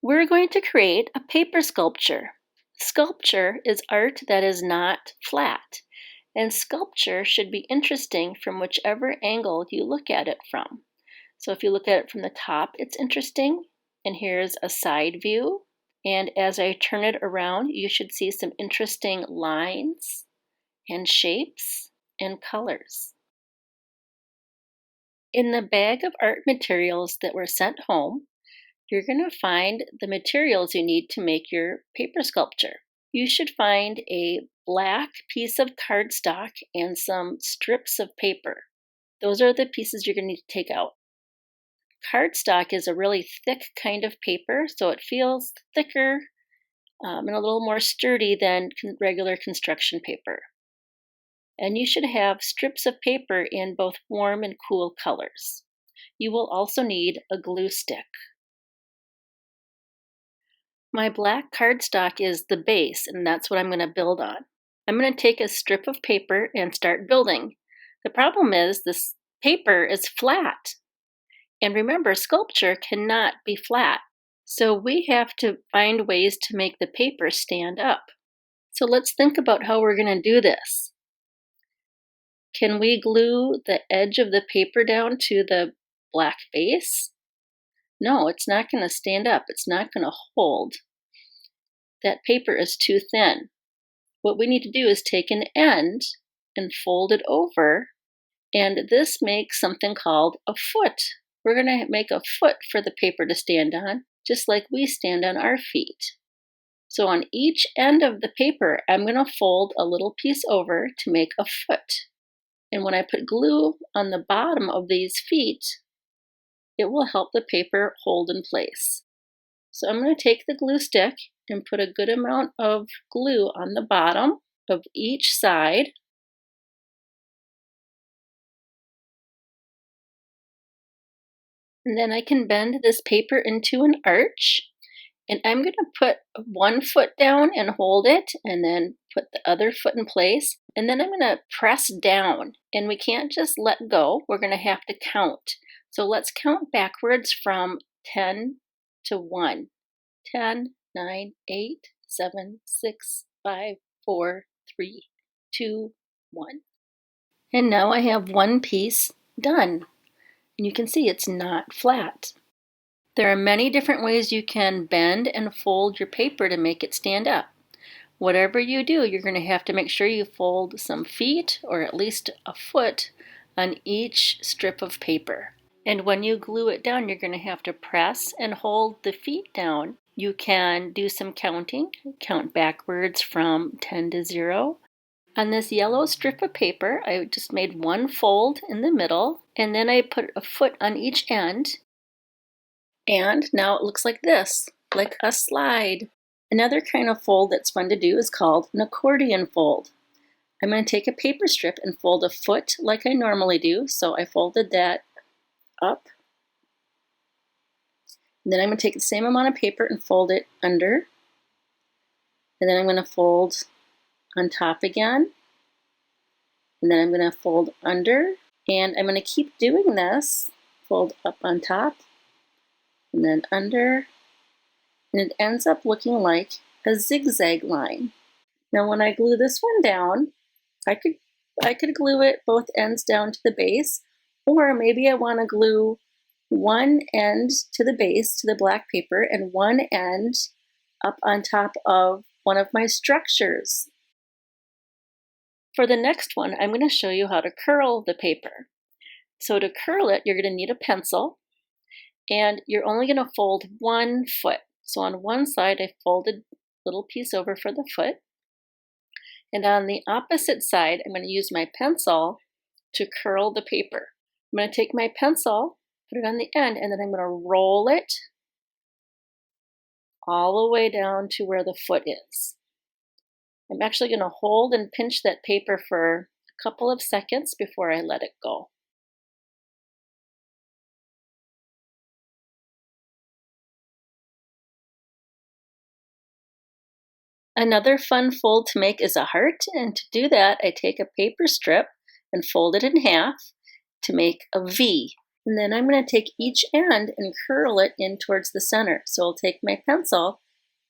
We're going to create a paper sculpture. Sculpture is art that is not flat, and sculpture should be interesting from whichever angle you look at it from. So if you look at it from the top, it's interesting, and here's a side view. And as I turn it around, you should see some interesting lines and shapes and colors. In the bag of art materials that were sent home, you're going to find the materials you need to make your paper sculpture. You should find a black piece of cardstock and some strips of paper. Those are the pieces you're going to need to take out. Cardstock is a really thick kind of paper, so it feels thicker and a little more sturdy than regular construction paper. And you should have strips of paper in both warm and cool colors. You will also need a glue stick. My black cardstock is the base, and that's what I'm going to build on. I'm going to take a strip of paper and start building. The problem is this paper is flat. And remember, sculpture cannot be flat. So we have to find ways to make the paper stand up. So let's think about how we're going to do this. Can we glue the edge of the paper down to the black base? No, it's not going to stand up. It's not going to hold. That paper is too thin. What we need to do is take an end and fold it over, and this makes something called a foot. We're going to make a foot for the paper to stand on, just like we stand on our feet. So on each end of the paper, I'm going to fold a little piece over to make a foot. And when I put glue on the bottom of these feet, it will help the paper hold in place. So I'm going to take the glue stick and put a good amount of glue on the bottom of each side. And then I can bend this paper into an arch. And I'm going to put one foot down and hold it, and then put the other foot in place. And then I'm going to press down. And we can't just let go. We're going to have to count. So let's count backwards from 10 to 1. 10, 9, 8, 7, 6, 5, 4, 3, 2, 1. And now I have one piece done. And you can see it's not flat. There are many different ways you can bend and fold your paper to make it stand up. Whatever you do, you're going to have to make sure you fold some feet or at least a foot on each strip of paper. And when you glue it down, you're going to have to press and hold the feet down. You can do some counting, count backwards from 10 to 0. On this yellow strip of paper, I just made one fold in the middle, and then I put a foot on each end. And now it looks like this, like a slide. Another kind of fold that's fun to do is called an accordion fold. I'm going to take a paper strip and fold a foot like I normally do. So I folded that up. And then I'm going to take the same amount of paper and fold it under. And then I'm going to fold on top again. And then I'm going to fold under. And I'm going to keep doing this. Fold up on top. And then under, and it ends up looking like a zigzag line. Now when I glue this one down, I could glue it both ends down to the base, or maybe I want to glue one end to the base, to the black paper, and one end up on top of one of my structures. For the next one, I'm going to show you how to curl the paper. So to curl it, you're going to need a pencil. And you're only going to fold one foot. So on one side, I folded a little piece over for the foot. And on the opposite side, I'm going to use my pencil to curl the paper. I'm going to take my pencil, put it on the end, and then I'm going to roll it all the way down to where the foot is. I'm actually going to hold and pinch that paper for a couple of seconds before I let it go. Another fun fold to make is a heart, and to do that I take a paper strip and fold it in half to make a V. And then I'm going to take each end and curl it in towards the center. So I'll take my pencil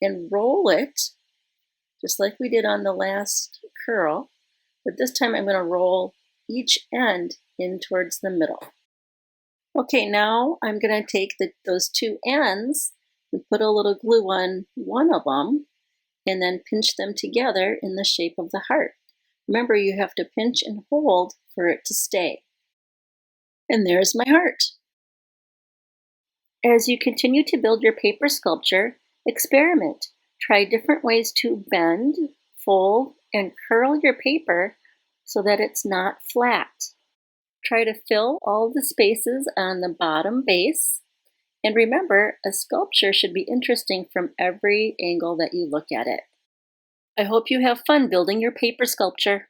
and roll it, just like we did on the last curl. But this time I'm going to roll each end in towards the middle. Okay, now I'm going to take those two ends and put a little glue on one of them and then pinch them together in the shape of the heart. Remember, you have to pinch and hold for it to stay. And there's my heart. As you continue to build your paper sculpture, experiment. Try different ways to bend, fold, and curl your paper so that it's not flat. Try to fill all the spaces on the bottom base. And remember, a sculpture should be interesting from every angle that you look at it. I hope you have fun building your paper sculpture.